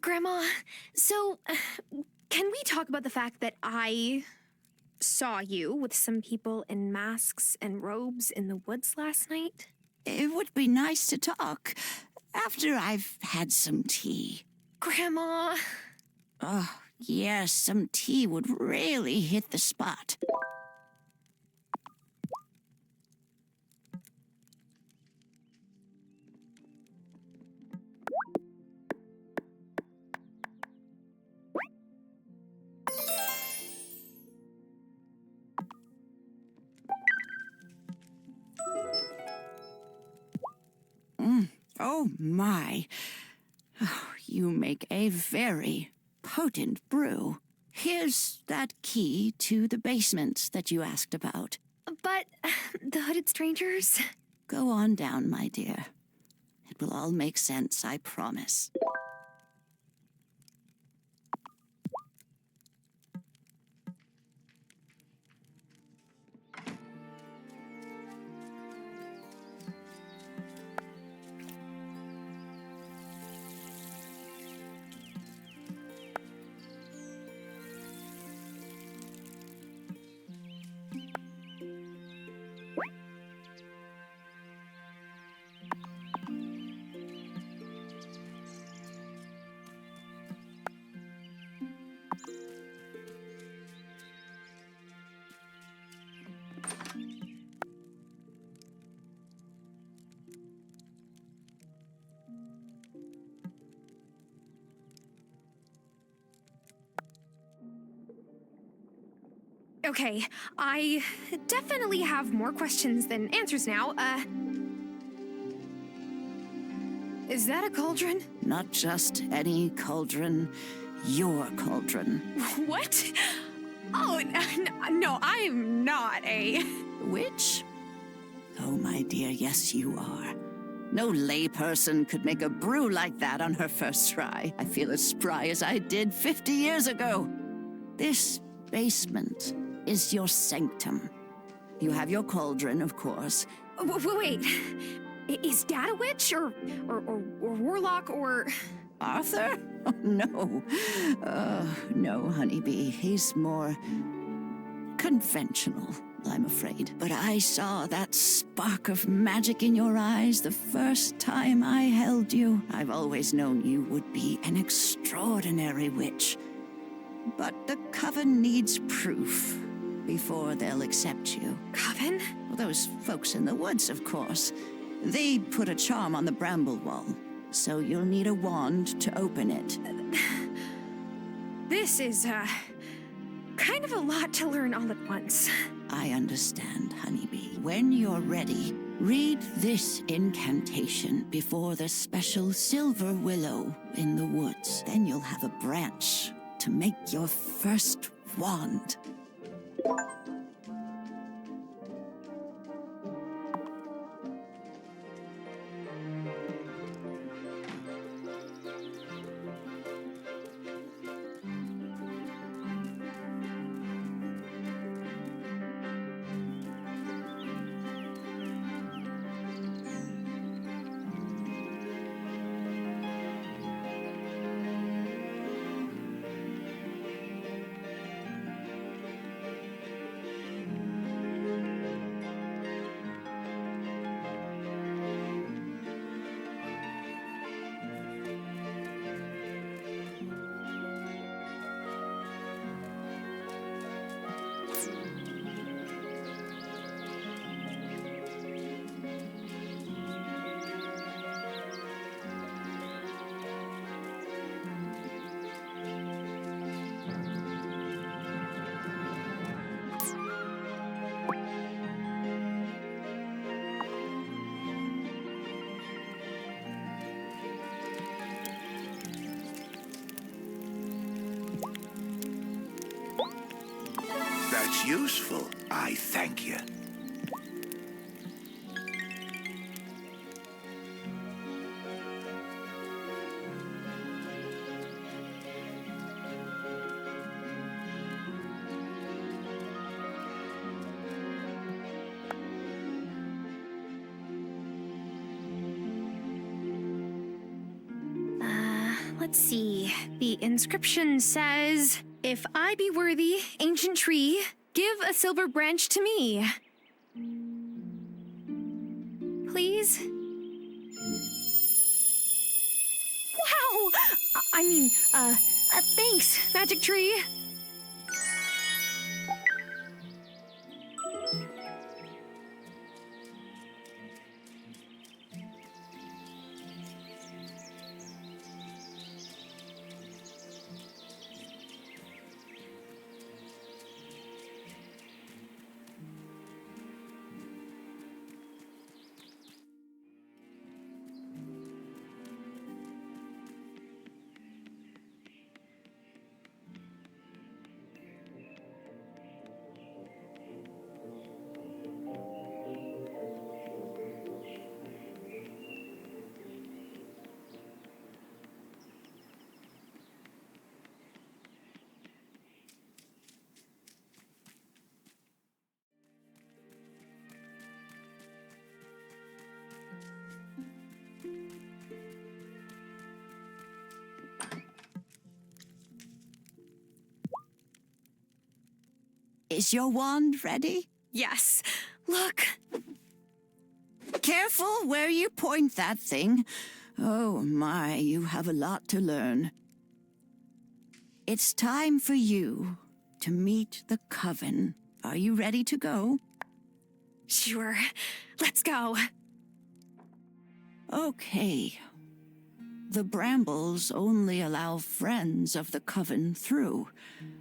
Grandma, so can we talk about the fact that I saw you with some people in masks and robes in the woods last night? It would be nice to talk after I've had some tea. Grandma! Oh, yes, some tea would really hit the spot. Oh, my. Oh, you make a very potent brew. Here's that key to the basement that you asked about. But the hooded strangers? Go on down, my dear. It will all make sense, I promise. Okay, I definitely have more questions than answers now. Is that a cauldron? Not just any cauldron, your cauldron. What? Oh, no, I'm not a... Witch? Oh, my dear, yes, you are. No layperson could make a brew like that on her first try. I feel as spry as I did 50 years ago. This basement is your sanctum. You have your cauldron, of course. Wait, is Dad a witch, or warlock, or... Arthur? Oh, no. No, honeybee. He's more conventional, I'm afraid. But I saw that spark of magic in your eyes the first time I held you. I've always known you would be an extraordinary witch. But the coven needs proof before they'll accept you. Coven? Well, those folks in the woods, of course. They put a charm on the bramble wall, so you'll need a wand to open it. This is, kind of a lot to learn all at once. I understand, honeybee. When you're ready, read this incantation before the special silver willow in the woods. Then you'll have a branch to make your first wand. That's useful. I thank you. Let's see. The inscription says, "If I be worthy, ancient tree, give a silver branch to me." Please? Wow! Thanks, magic tree. Is your wand ready? Yes. Look. Careful where you point that thing. Oh my, you have a lot to learn. It's time for you to meet the coven. Are you ready to go? Sure. Let's go. Okay. The brambles only allow friends of the coven through,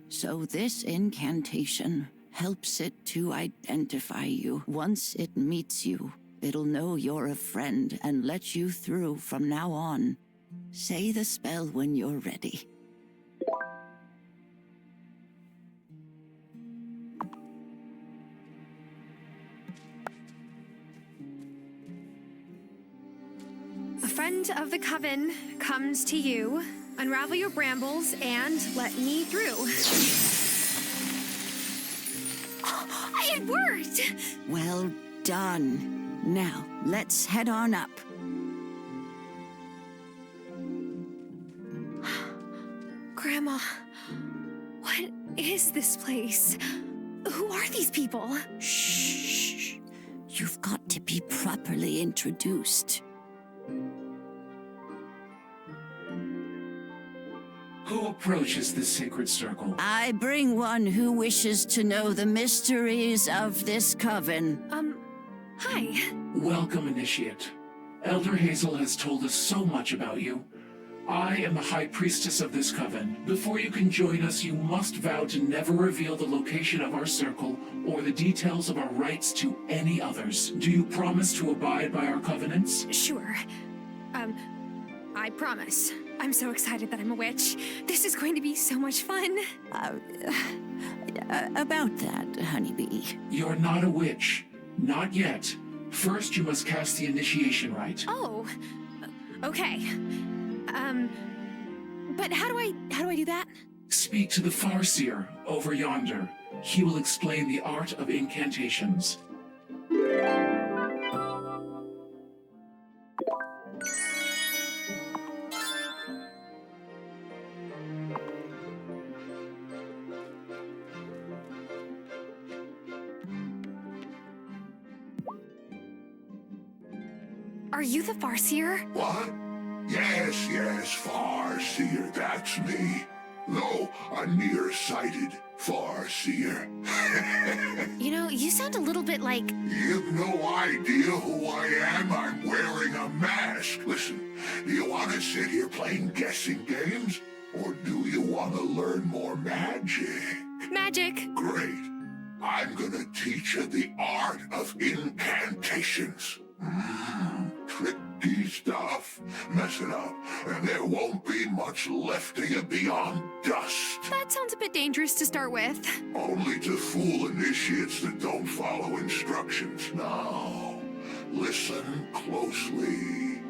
so this incantation helps it to identify you. Once it meets you, it'll know you're a friend and let you through from now on. Say the spell when you're ready. A friend of the coven comes to you. Unravel your brambles and let me through. It worked! Well done. Now, let's head on up. Grandma, what is this place? Who are these people? Shh. You've got to be properly introduced. Who approaches this sacred circle? I bring one who wishes to know the mysteries of this coven. Hi. Welcome, Initiate. Elder Hazel has told us so much about you. I am the High Priestess of this coven. Before you can join us, you must vow to never reveal the location of our circle or the details of our rites to any others. Do you promise to abide by our covenants? Sure. I promise. I'm so excited that I'm a witch. This is going to be so much fun. About that, honeybee. You're not a witch. Not yet. First, you must cast the initiation rite. Oh. Okay. But how do I do that? Speak to the Farseer over yonder. He will explain the art of incantations. Are you the Farseer? What? Yes, Farseer, that's me. Though a nearsighted Farseer. You know, you sound a little bit like... You've no idea who I am. I'm wearing a mask. Listen, do you want to sit here playing guessing games? Or do you want to learn more magic? magic. Great. I'm gonna teach you the art of incantations. Tricky stuff. Mess it up, and there won't be much left of you beyond dust. That sounds a bit dangerous to start with. Only to fool initiates that don't follow instructions. Now, listen closely.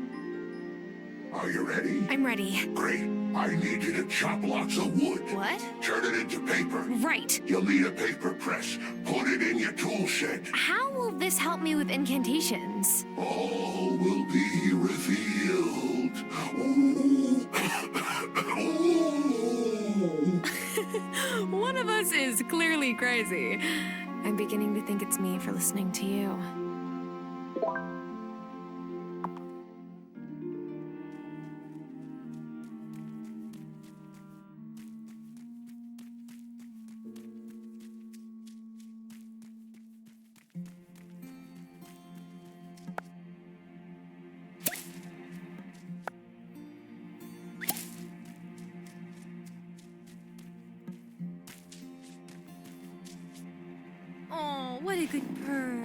Are you ready? I'm ready. Great. I need you to chop lots of wood. What? Turn it into paper. Right. You'll need a paper press. Put it in your tool shed. How will this help me with incantations? All will be revealed. Ooh. Ooh. One of us is clearly crazy. I'm beginning to think it's me for listening to you. Oh, what a good purr.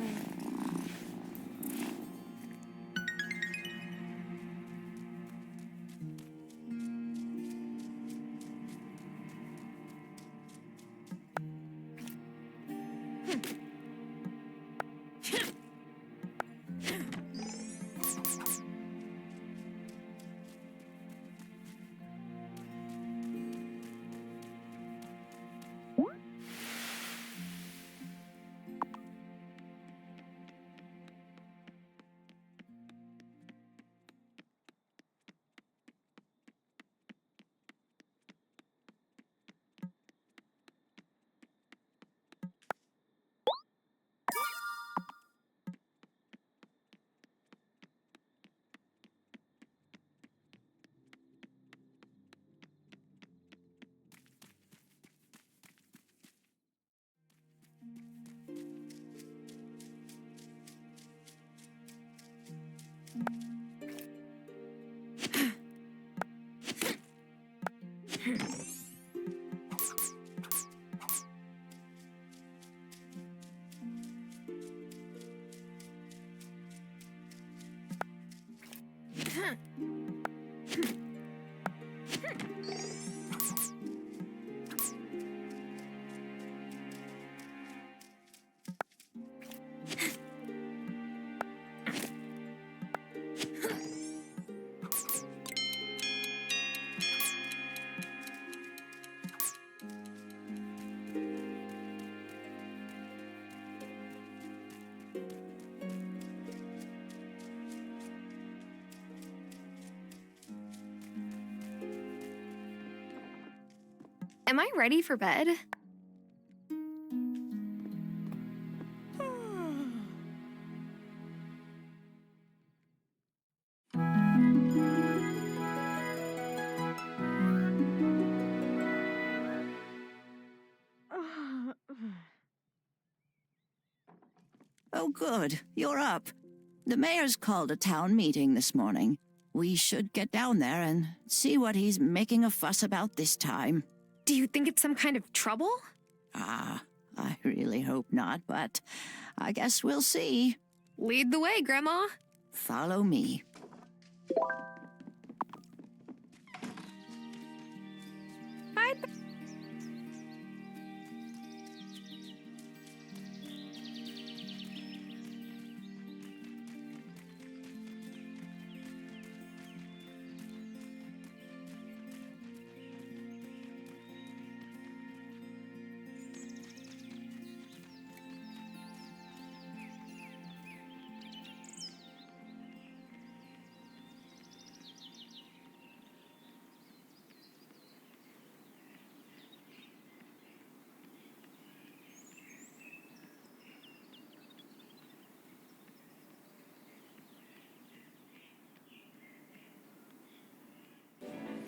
Am I ready for bed? Oh, good. You're up. The mayor's called a town meeting this morning. We should get down there and see what he's making a fuss about this time. Do you think it's some kind of trouble? I really hope not, but I guess we'll see. Lead the way, Grandma. Follow me. Bye.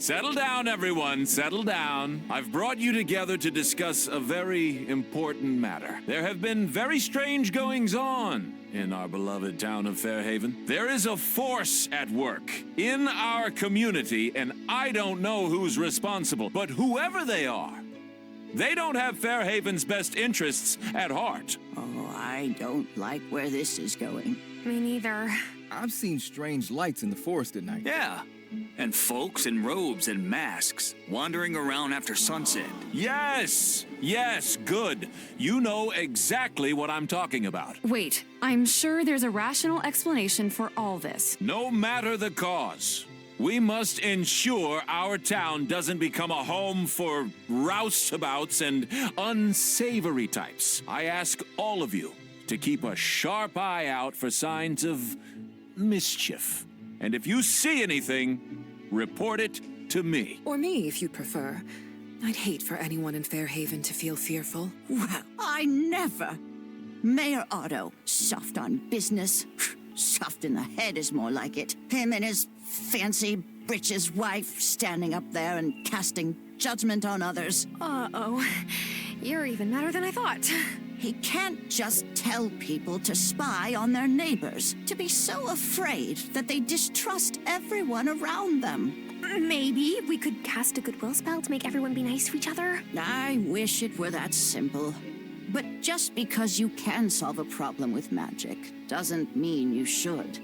Settle down, everyone. Settle down. I've brought you together to discuss a very important matter. There have been very strange goings-on in our beloved town of Fairhaven. There is a force at work in our community, and I don't know who's responsible, but whoever they are, they don't have Fairhaven's best interests at heart. Oh, I don't like where this is going. Me neither. I've seen strange lights in the forest at night. Yeah, and folks in robes and masks wandering around after sunset. Yes, good. You know exactly what I'm talking about. Wait, I'm sure there's a rational explanation for all this. No matter the cause, We must ensure our town doesn't become a home for roustabouts and unsavory types. I ask all of you to keep a sharp eye out for signs of mischief. And if you see anything, report it to me. Or me, if you'd prefer. I'd hate for anyone in Fairhaven to feel fearful. Well, I never. Mayor Otto, soft on business. Soft in the head is more like it. Him and his fancy britches wife standing up there and casting judgment on others. Uh-oh. You're even madder than I thought. He can't just tell people to spy on their neighbors, to be so afraid that they distrust everyone around them. Maybe we could cast a goodwill spell to make everyone be nice to each other. I wish it were that simple. But just because you can solve a problem with magic doesn't mean you should.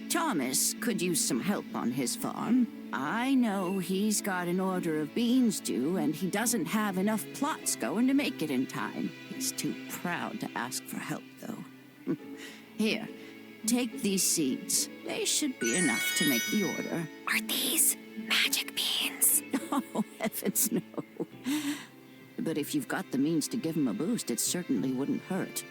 Thomas could use some help on his farm. I know he's got an order of beans due, and he doesn't have enough plots going to make it in time. He's too proud to ask for help, though. Here, take these seeds. They should be enough to make the order. Are these magic beans? Oh, heavens no. But if you've got the means to give him a boost, it certainly wouldn't hurt.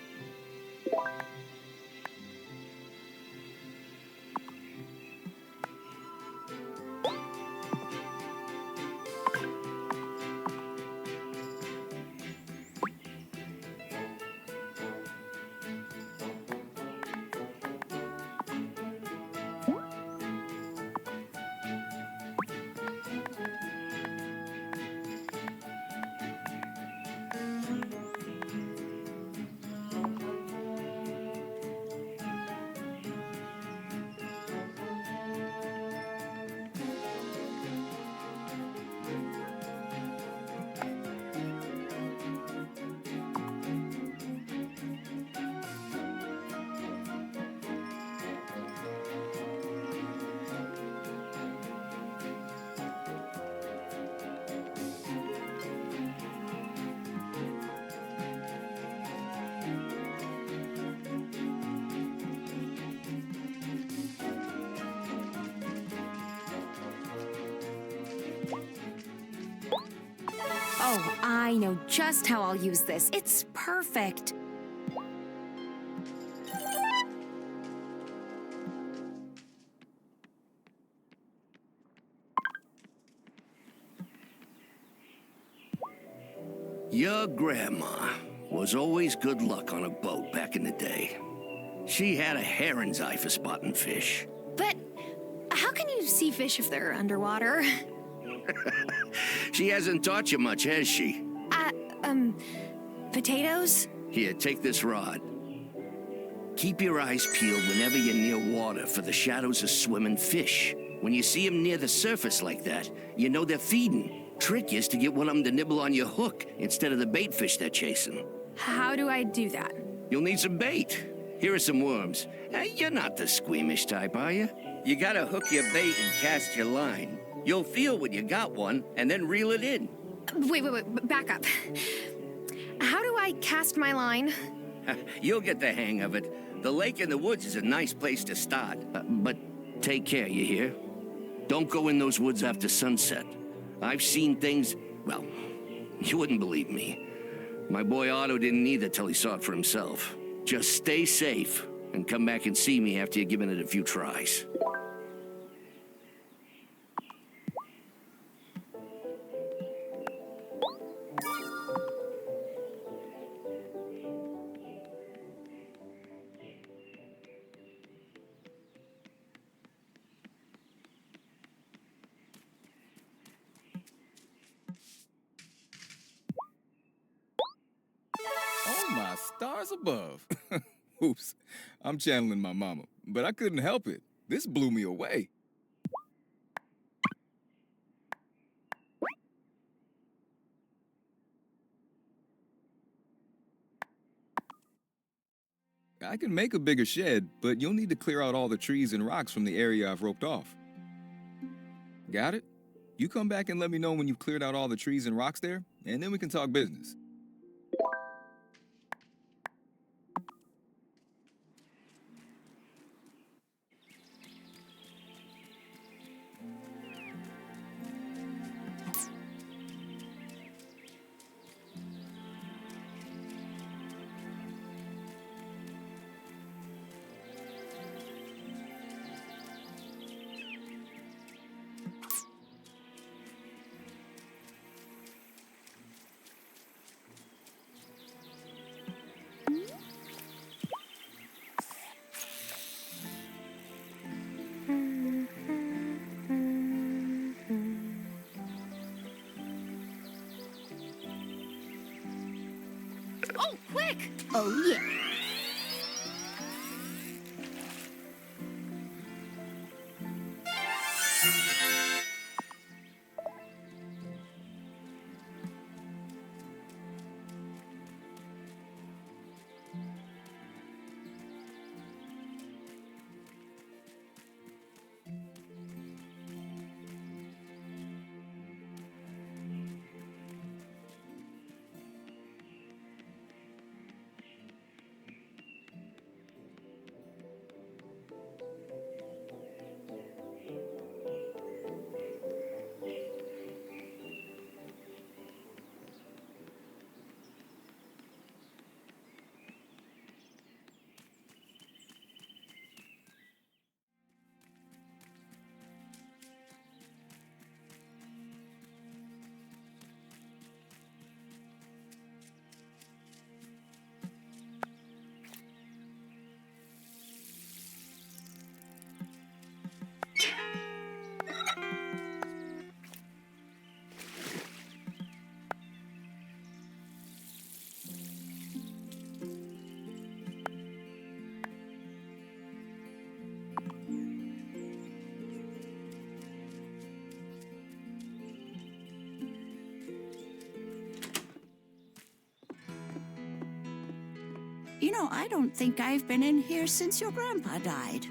Oh, I know just how I'll use this. It's perfect. Your grandma was always good luck on a boat back in the day. She had a heron's eye for spotting fish. But how can you see fish if they're underwater? She hasn't taught you much, has she? Potatoes? Here, take this rod. Keep your eyes peeled whenever you're near water for the shadows of swimming fish. When you see them near the surface like that, you know they're feeding. Trick is to get one of them to nibble on your hook instead of the bait fish they're chasing. How do I do that? You'll need some bait. Here are some worms. You're not the squeamish type, are you? You gotta hook your bait and cast your line. You'll feel when you got one, and then reel it in. Wait, back up. How do I cast my line? You'll get the hang of it. The lake in the woods is a nice place to start. But take care, you hear? Don't go in those woods after sunset. I've seen things, well, you wouldn't believe me. My boy Otto didn't either till he saw it for himself. Just stay safe and come back and see me after you've given it a few tries. Oh, my stars above. Oops, I'm channeling my mama, but I couldn't help it. This blew me away. I can make a bigger shed, but you'll need to clear out all the trees and rocks from the area I've roped off. Got it? You come back and let me know when you've cleared out all the trees and rocks there, and then we can talk business. trick. Oh, yeah. You know, I don't think I've been in here since your grandpa died.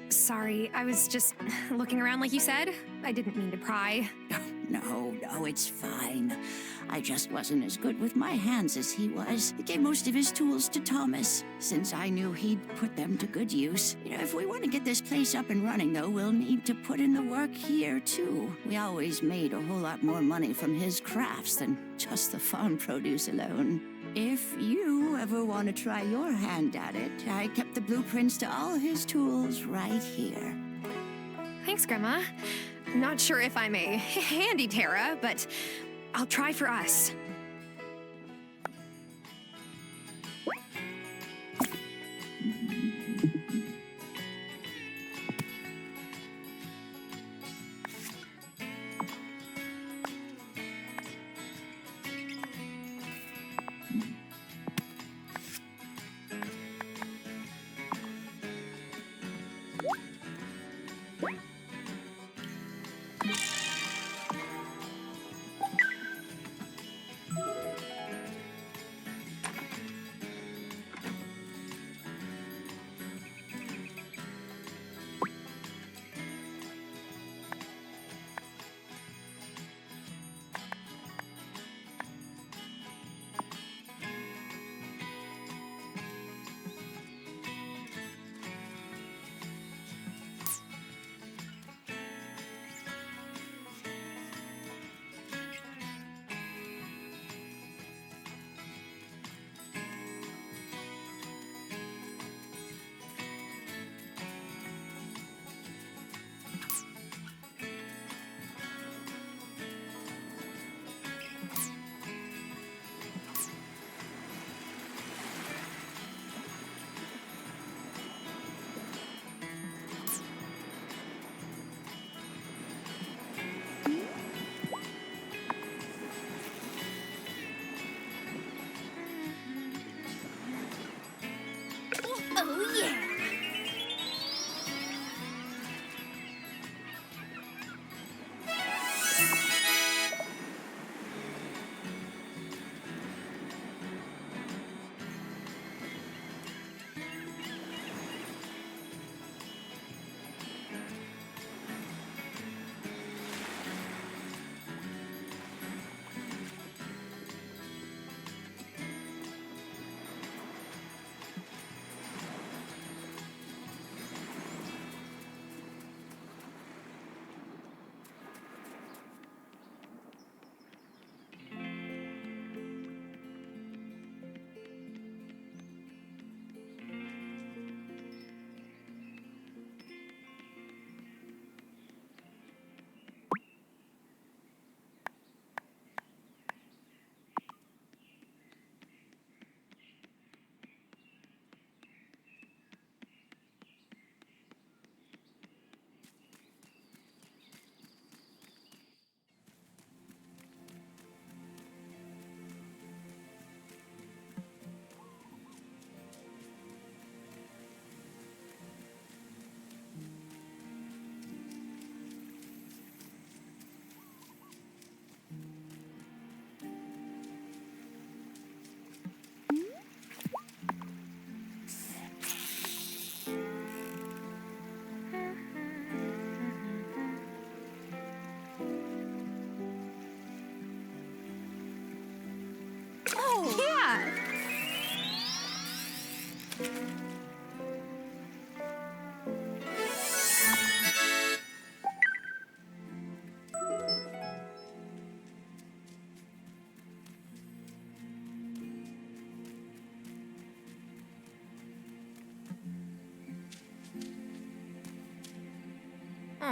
Sorry, I was just looking around like you said. I didn't mean to pry. No, it's fine. I just wasn't as good with my hands as he was. He gave most of his tools to Thomas, since I knew he'd put them to good use. You know, if we want to get this place up and running, though, we'll need to put in the work here, too. We always made a whole lot more money from his crafts than just the farm produce alone. If you ever want to try your hand at it, I kept the blueprints to all his tools right here. Thanks, Grandma. Not sure if I'm a handy Terra, but I'll try for us.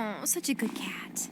Oh, such a good cat.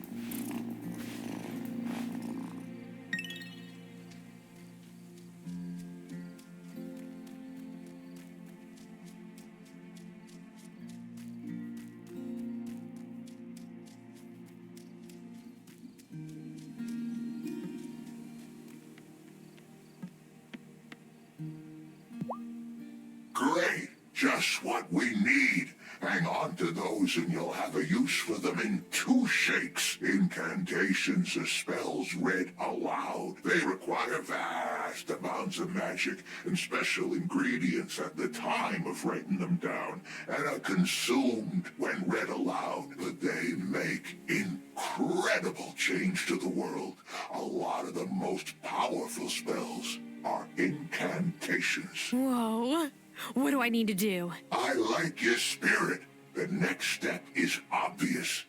Great. Just what we need. Hang on to those and you'll have a use for them in 2 shakes. Incantations are spells read aloud. They require vast amounts of magic and special ingredients at the time of writing them down, and are consumed when read aloud. But they make incredible change to the world. A lot of the most powerful spells are incantations. Whoa. What do I need to do? I like your spirit. The next step is obvious.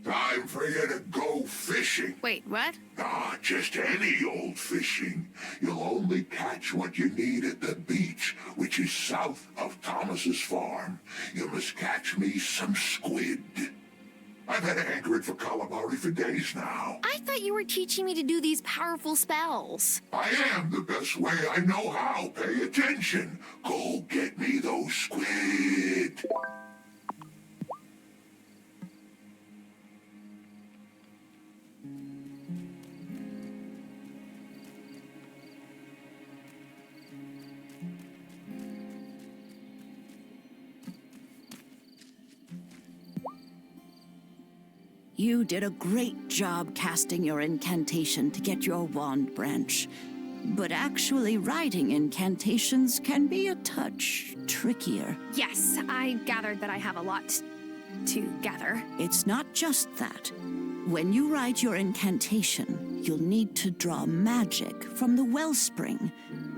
Time for you to go fishing. Wait, what? Nah, just any old fishing. You'll only catch what you need at the beach, which is south of Thomas's farm. You must catch me some squid. I've had a hankering for calamari for days now. I thought you were teaching me to do these powerful spells. I am the best way I know how. Pay attention. Go get me those squid. You did a great job casting your incantation to get your wand branch. But actually writing incantations can be a touch trickier. Yes, I gathered that I have a lot to gather. It's not just that. When you write your incantation, you'll need to draw magic from the wellspring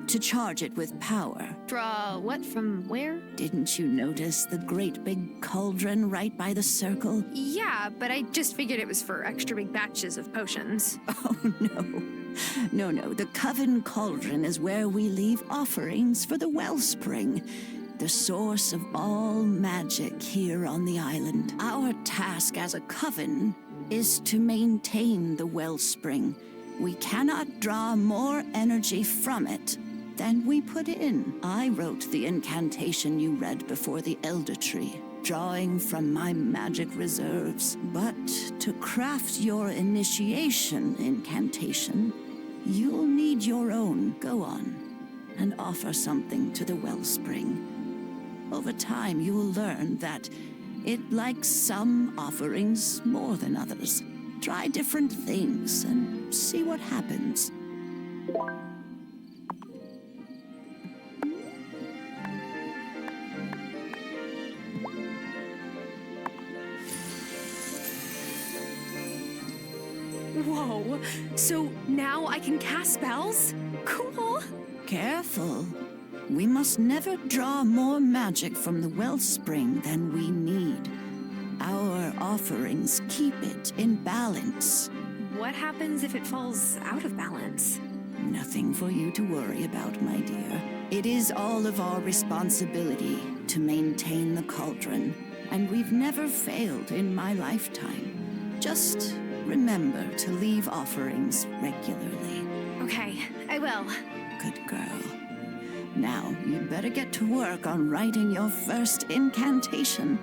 to charge it with power. Draw what from where? Didn't you notice the great big cauldron right by the circle? Yeah, but I just figured it was for extra big batches of potions. Oh, no. No. The coven cauldron is where we leave offerings for the wellspring, the source of all magic here on the island. Our task as a coven is to maintain the wellspring. We cannot draw more energy from it than we put in. I wrote the incantation you read before the elder tree, drawing from my magic reserves. But to craft your initiation incantation, you'll need your own. Go on and offer something to the wellspring. Over time, you'll learn that it likes some offerings more than others. Try different things and see what happens. Whoa, so now I can cast spells? Cool. Careful. We must never draw more magic from the wellspring than we need. Our offerings keep it in balance. What happens if it falls out of balance? Nothing for you to worry about, my dear. It is all of our responsibility to maintain the cauldron, and we've never failed in my lifetime. Just remember to leave offerings regularly. Okay, I will. Good girl. Now, you'd better get to work on writing your first incantation.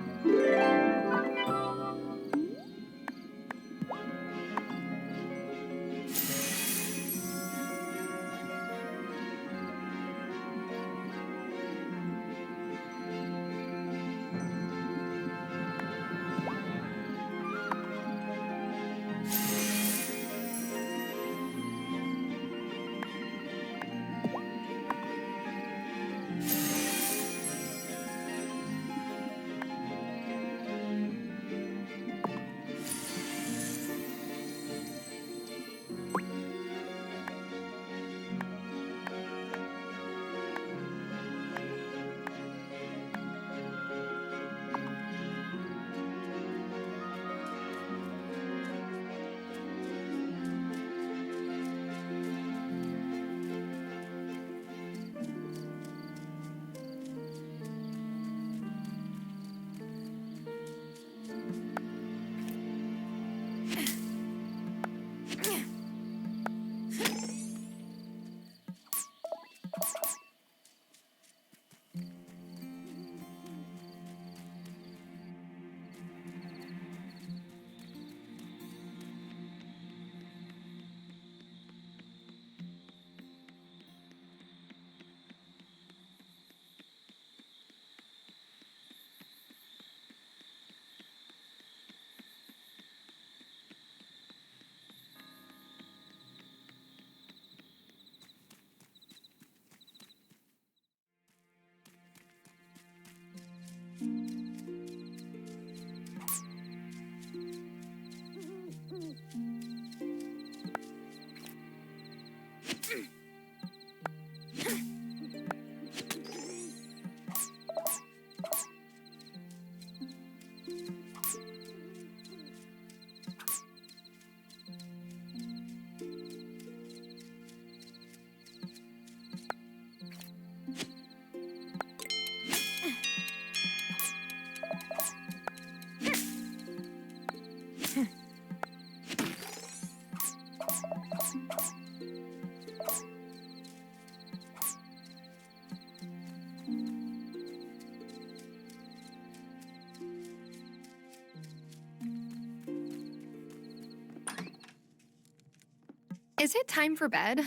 Is it time for bed?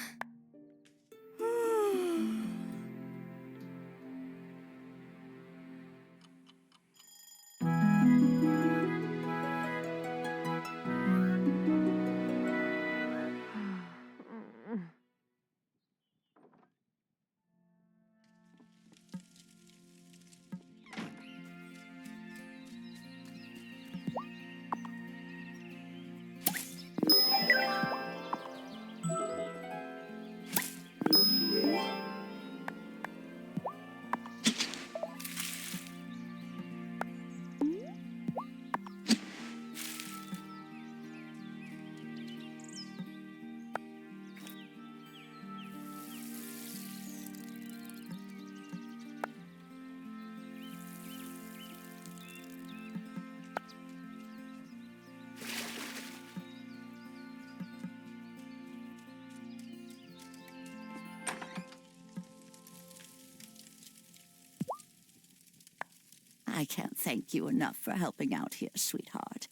I can't thank you enough for helping out here, sweetheart.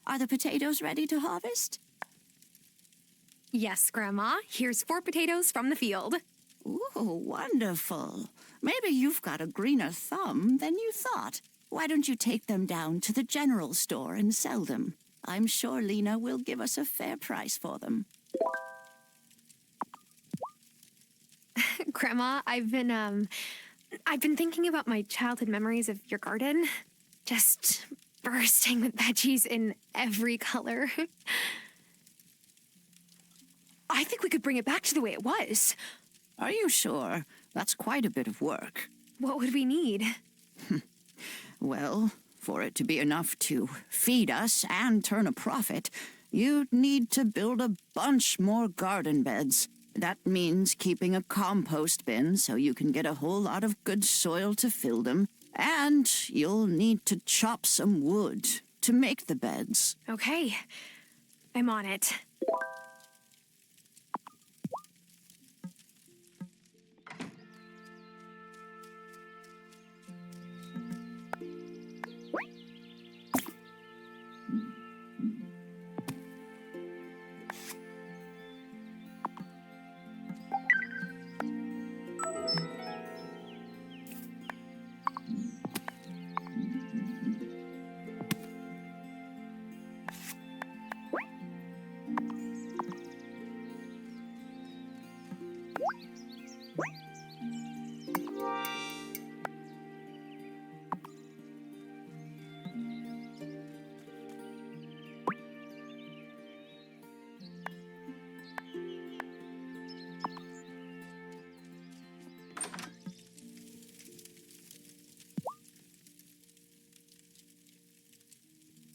Are the potatoes ready to harvest? Yes, Grandma. Here's 4 potatoes from the field. Ooh, wonderful. Maybe you've got a greener thumb than you thought. Why don't you take them down to the general store and sell them? I'm sure Lena will give us a fair price for them. Grandma, I've been thinking about my childhood memories of your garden. Just bursting with veggies in every color. I think we could bring it back to the way it was. Are you sure? That's quite a bit of work. What would we need? Well, for it to be enough to feed us and turn a profit, you'd need to build a bunch more garden beds. That means keeping a compost bin so you can get a whole lot of good soil to fill them. And you'll need to chop some wood to make the beds. Okay, I'm on it.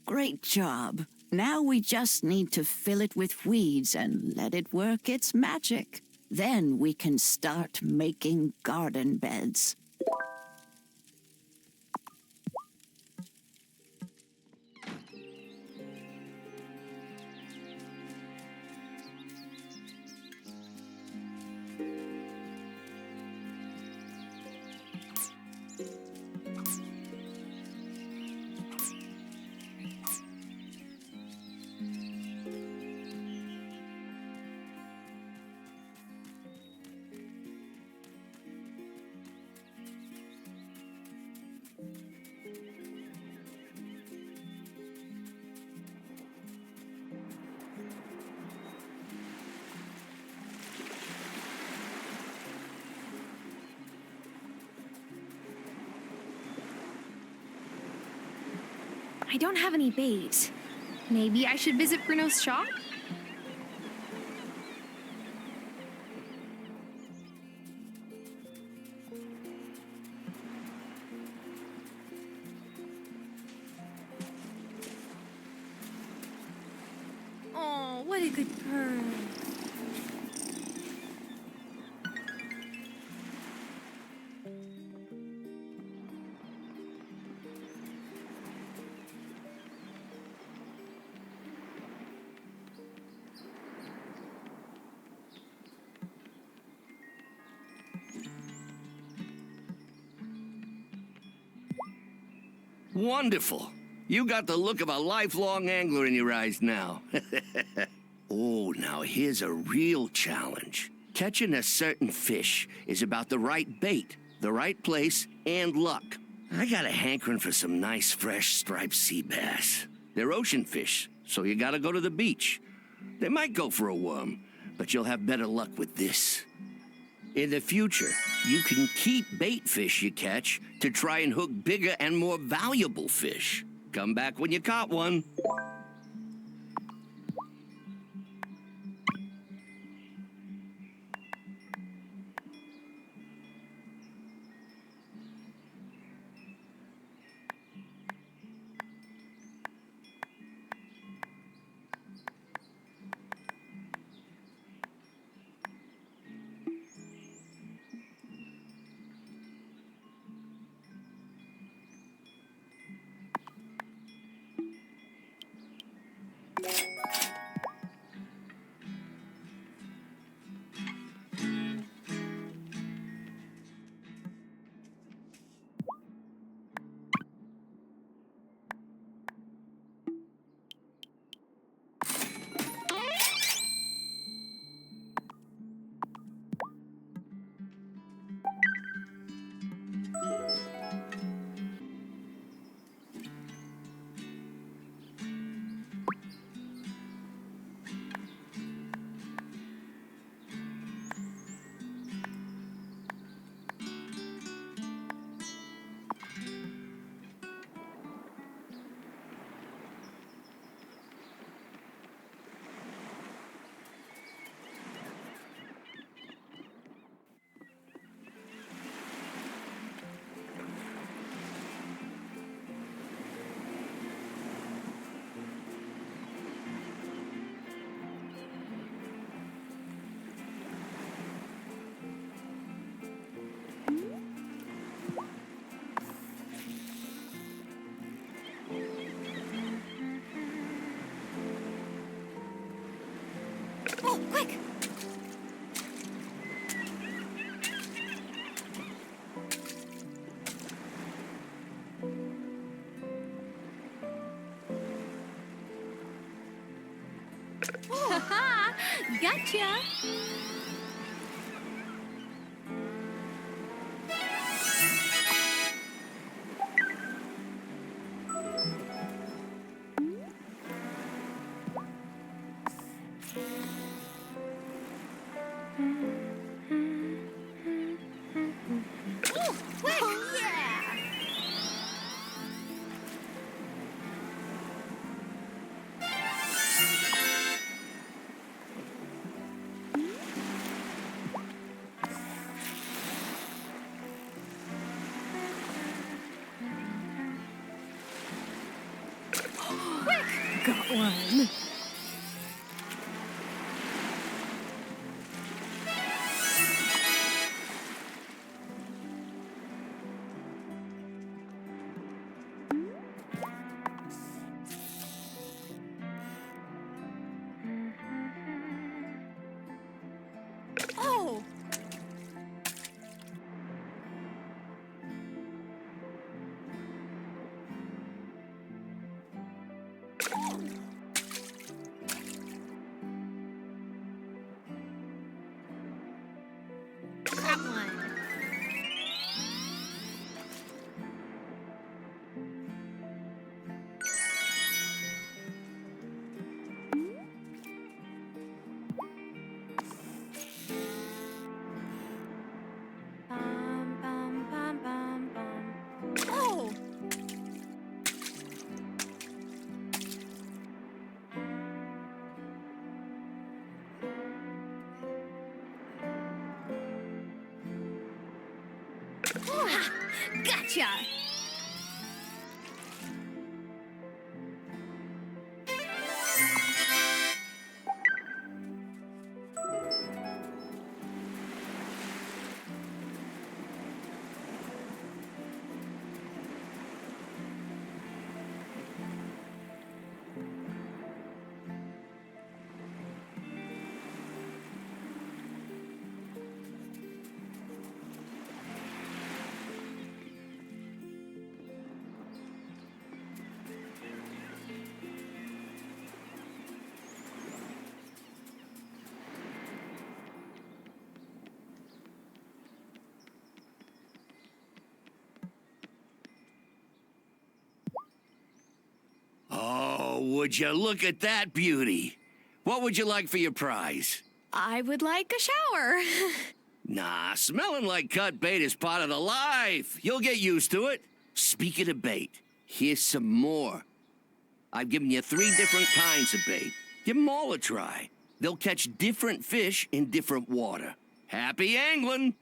Great job. Now we just need to fill it with weeds and let it work its magic. Then we can start making garden beds. I don't have any bait. Maybe I should visit Bruno's shop? Oh, what a good bird. Wonderful. You got the look of a lifelong angler in your eyes now. Oh, now here's a real challenge. Catching a certain fish is about the right bait, the right place, and luck. I got a hankering for some nice, fresh, striped sea bass. They're ocean fish, so you gotta go to the beach. They might go for a worm, but you'll have better luck with this. In the future, you can keep bait fish you catch to try and hook bigger and more valuable fish. Come back when you caught one. Oh, quick! Haha! Gotcha! Got one. Oh! Got one. Bum, bum, bum, bum, bum. Oh! Ha! Gotcha! Oh, would you look at that beauty? What would you like for your prize? I would like a shower. Nah, smelling like cut bait is part of the life. You'll get used to it. Speaking of bait, here's some more. I've given you 3 different kinds of bait. Give them all a try. They'll catch different fish in different water. Happy angling!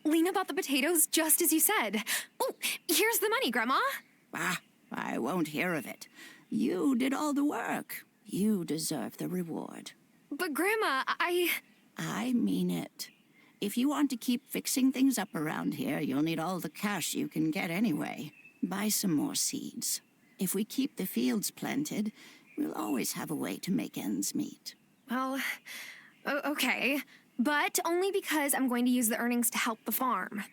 Lena bought the potatoes just as you said. Oh, here's the money, Grandma. Ah, I won't hear of it. You did all the work. You deserve the reward. But Grandma, I mean it. If you want to keep fixing things up around here, you'll need all the cash you can get anyway. Buy some more seeds. If we keep the fields planted, we'll always have a way to make ends meet. Well, okay. But only because I'm going to use the earnings to help the farm.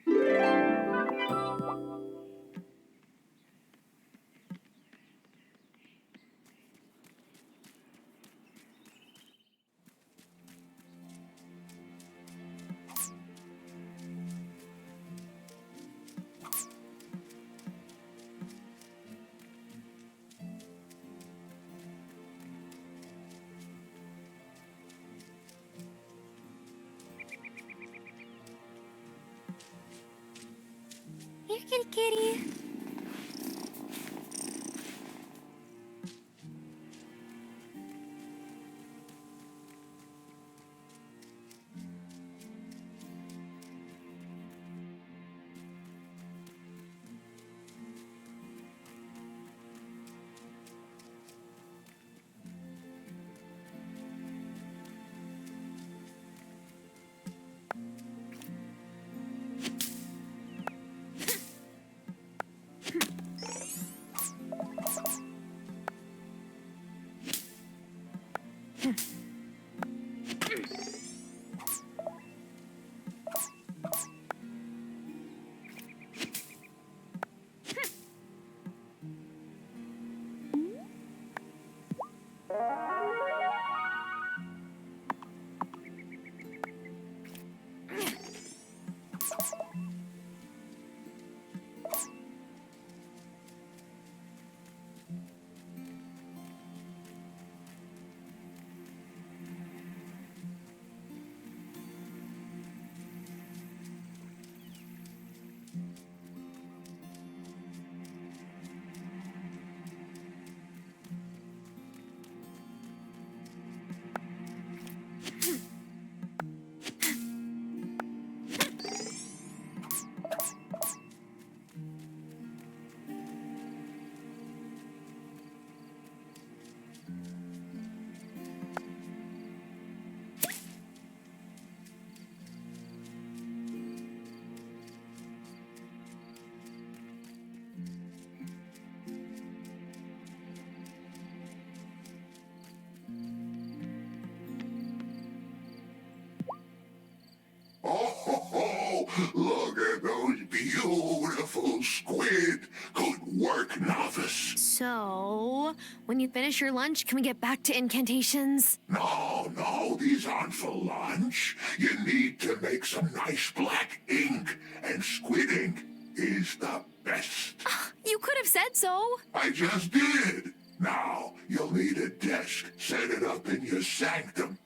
Here, kitty kitty. Look at those beautiful squid. Good work, novice. So, when you finish your lunch, can we get back to incantations? No, these aren't for lunch. You need to make some nice black ink, and squid ink is the best. You could have said so. I just did. Now, you'll need a desk. Set it up in your sanctum.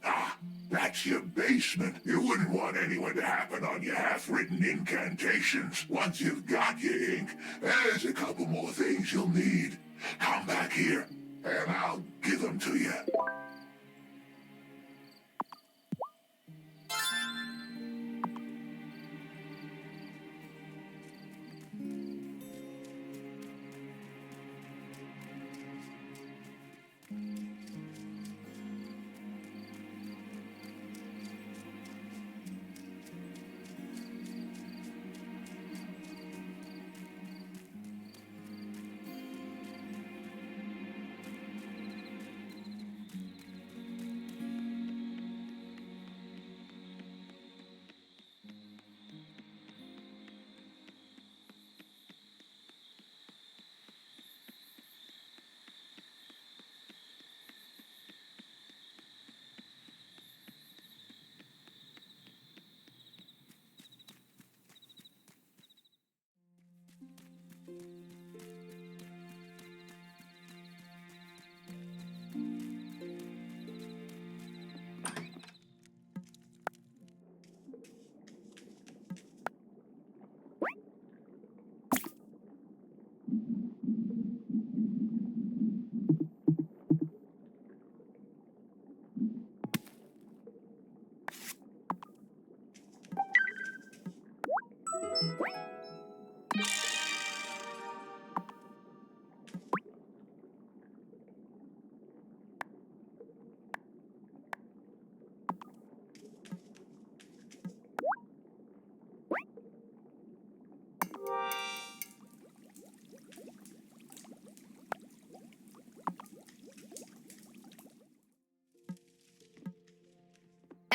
That's your basement. You wouldn't want anyone to happen on your half-written incantations. Once you've got your ink, there's a couple more things you'll need. Come back here, and I'll give them to you.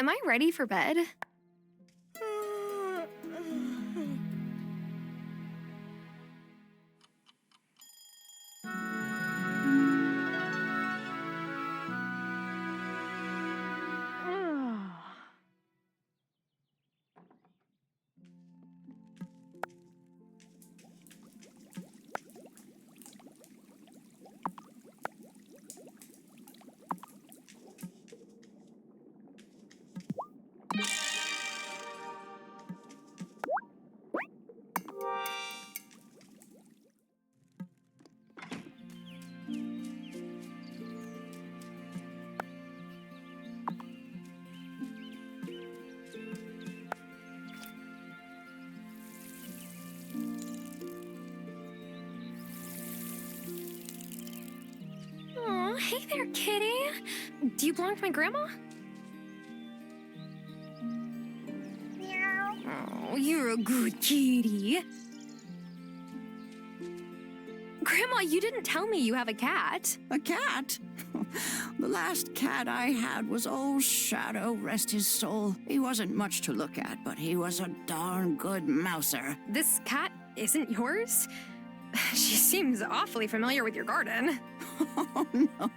am I ready for bed? Oh, hey there, kitty. Do you belong to my grandma? Oh, you're a good kitty. Grandma, you didn't tell me you have a cat. A cat? The last cat I had was old Shadow, rest his soul. He wasn't much to look at, but he was a darn good mouser. This cat isn't yours? She seems awfully familiar with your garden. Oh, no.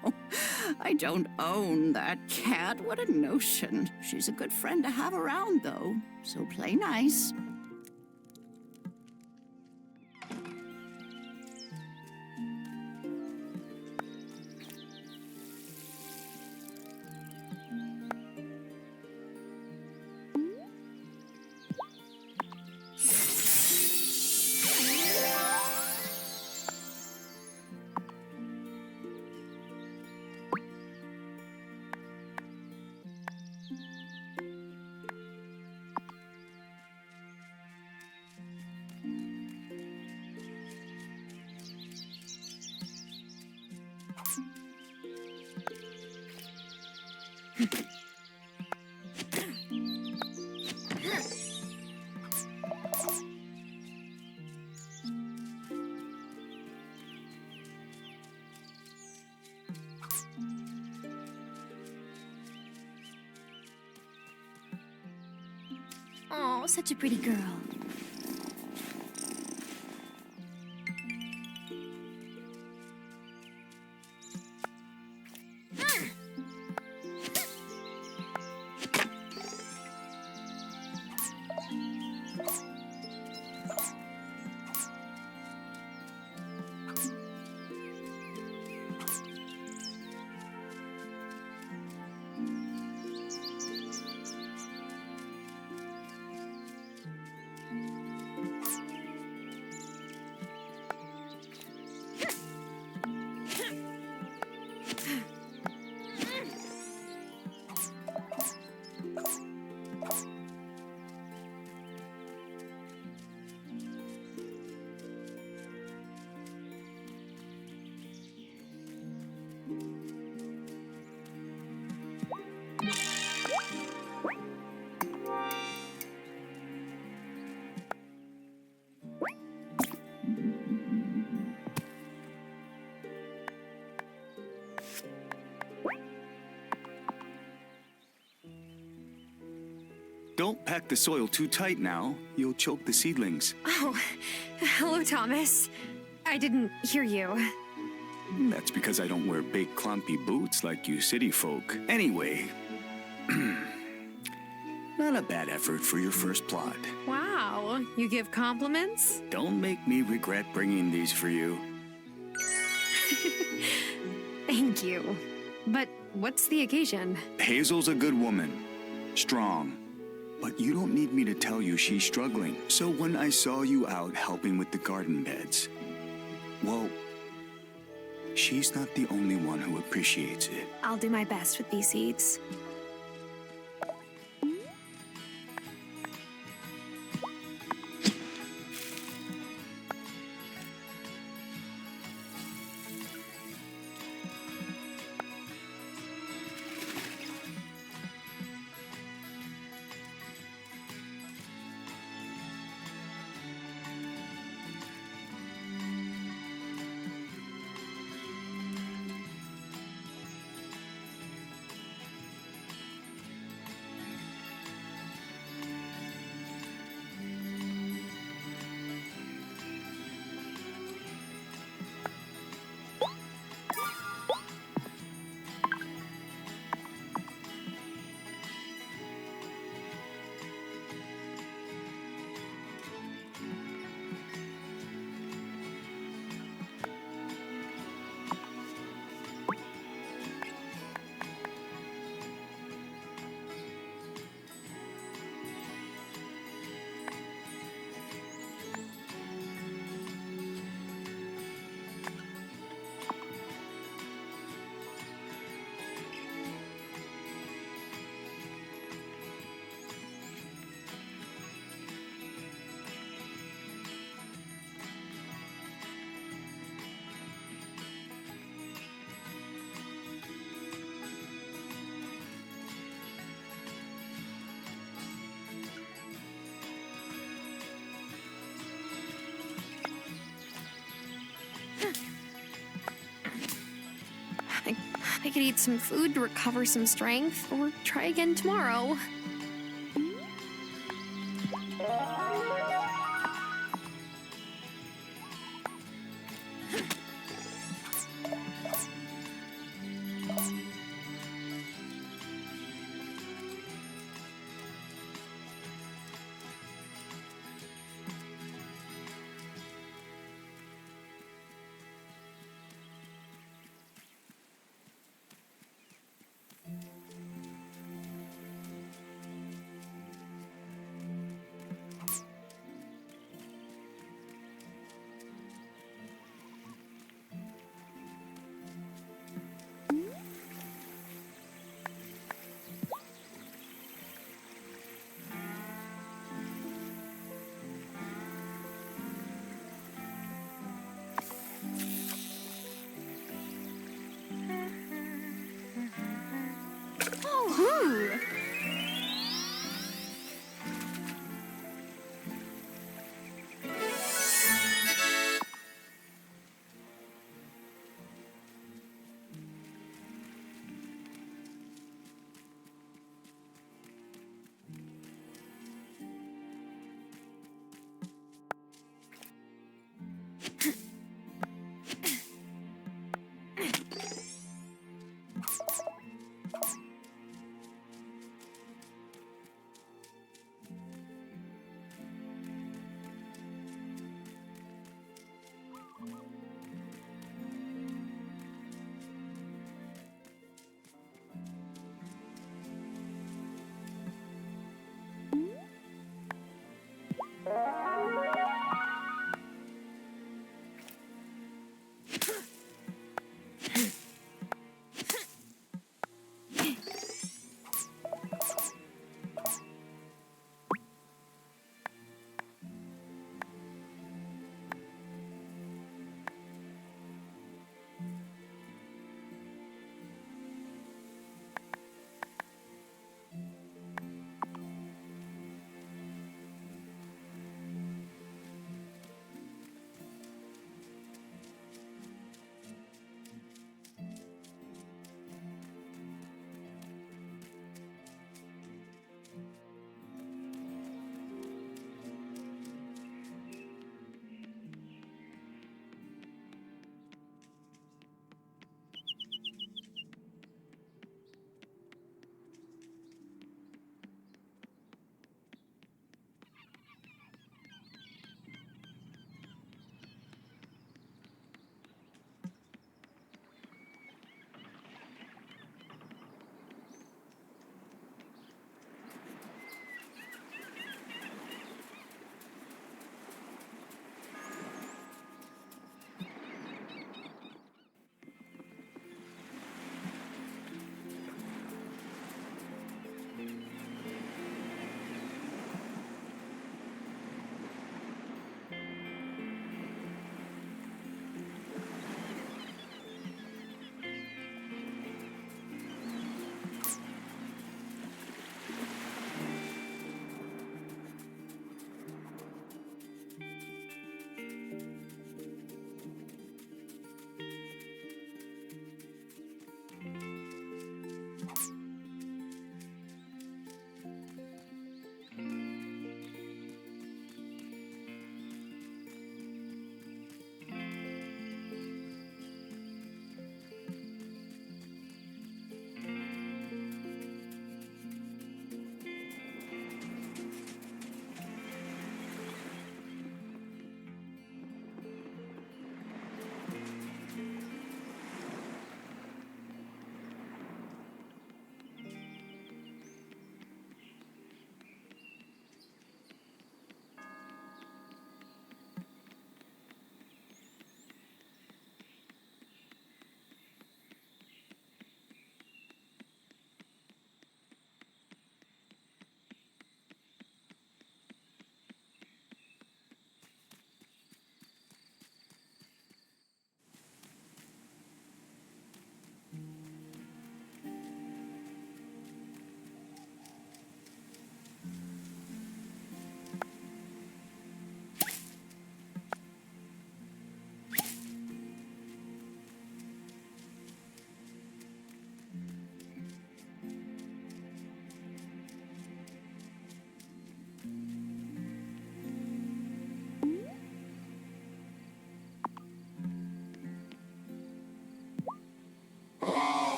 I don't own that cat. What a notion. She's a good friend to have around, though, so play nice. Oh, such a pretty girl. Don't pack the soil too tight now. You'll choke the seedlings. Oh, hello, Thomas. I didn't hear you. That's because I don't wear big clumpy boots like you city folk. Anyway, not a bad effort for your first plot. Wow, you give compliments? Don't make me regret bringing these for you. Thank you. But what's the occasion? Hazel's a good woman. Strong. But you don't need me to tell you she's struggling. So when I saw you out helping with the garden beds, well, she's not the only one who appreciates it. I'll do my best with these seeds. could eat some food to recover some strength, or try again tomorrow.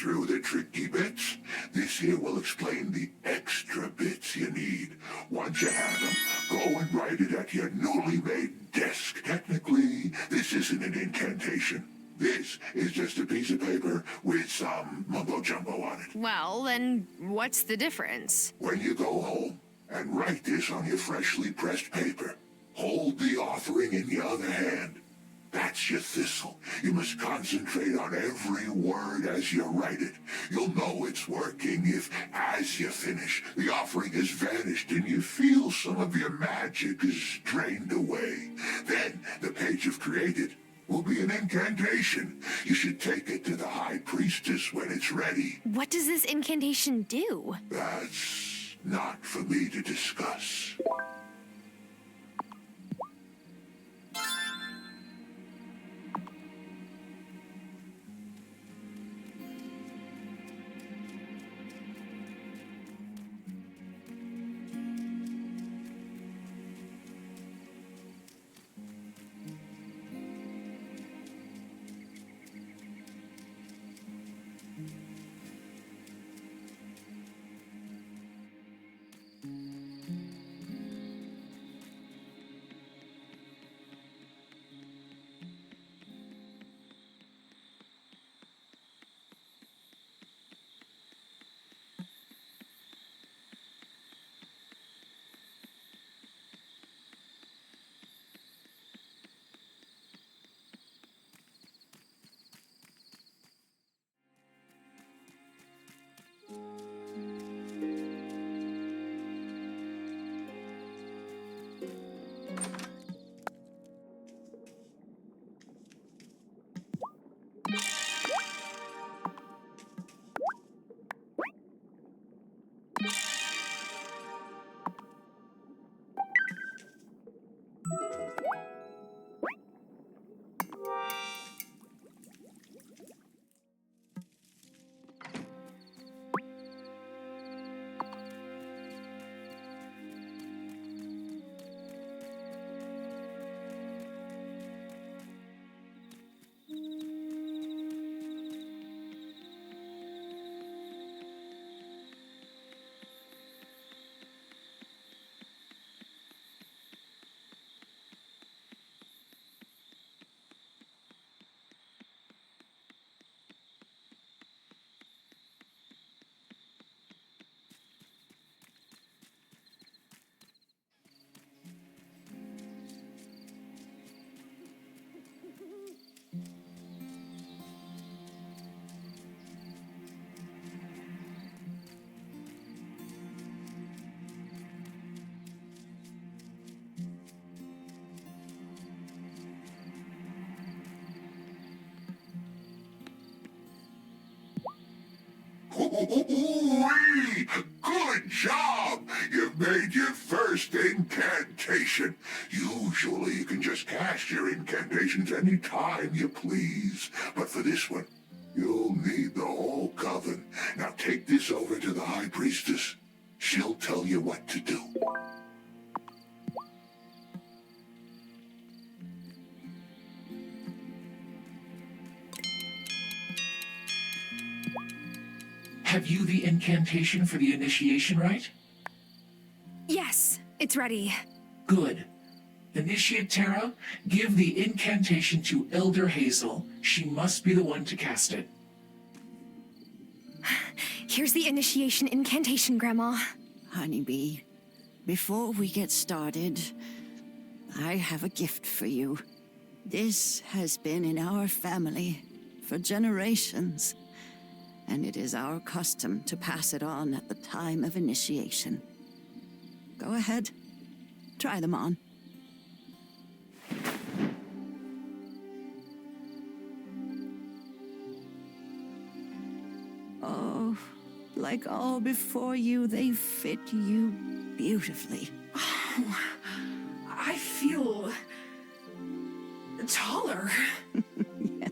through the tricky bits. This here will explain the extra bits you need. Once you have them, go and write it at your newly made desk. Technically, this isn't an incantation. This is just a piece of paper with some mumbo-jumbo on it. Well, then what's the difference? When you go home and write this on your freshly pressed paper, hold the authoring in your other hand. That's your thistle. You must concentrate on every word as you write it. You'll know it's working if, as you finish, the offering has vanished and you feel some of your magic is drained away. Then the page you've created will be an incantation. You should take it to the High Priestess when it's ready. What does this incantation do? That's not for me to discuss. Ooh-wee! Good job! You've made your first incantation. Usually you can just cast your incantations any time you please. But for this one, you'll need the whole coven. Now take this over to the High Priestess. She'll tell you what to do. Have you the incantation for the initiation right? Yes, it's ready. Good. Initiate Terra, give the incantation to Elder Hazel. She must be the one to cast it. Here's the initiation incantation, Grandma. Honeybee, before we get started, I have a gift for you. This has been in our family for generations, and it is our custom to pass it on at the time of initiation. Go ahead, try them on. Oh, like all before you, they fit you beautifully. Oh, I feel taller. Yeah.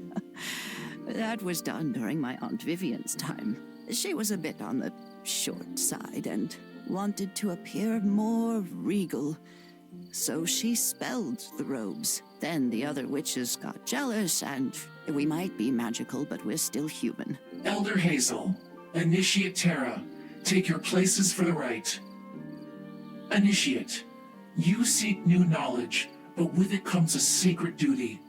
That was done during my Aunt Vivian's time. She was a bit on the short side and wanted to appear more regal. So she spelled the robes. Then the other witches got jealous, and we might be magical, but we're still human. Elder Hazel, Initiate Terra, take your places for the rite. Initiate, you seek new knowledge, but with it comes a sacred duty.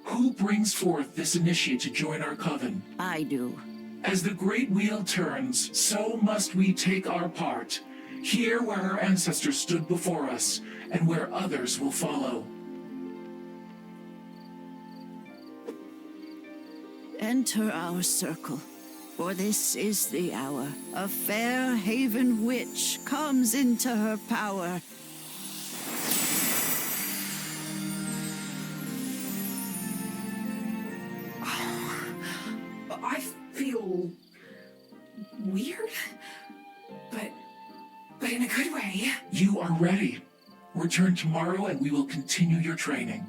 Who brings forth this initiate to join our coven? I do. As the great wheel turns, so must we take our part, here where our ancestors stood before us, and where others will follow. Enter our circle, for this is the hour. A Fairhaven witch comes into her power. I feel weird, but in a good way. You are ready. Return tomorrow and we will continue your training.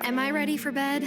Am I ready for bed?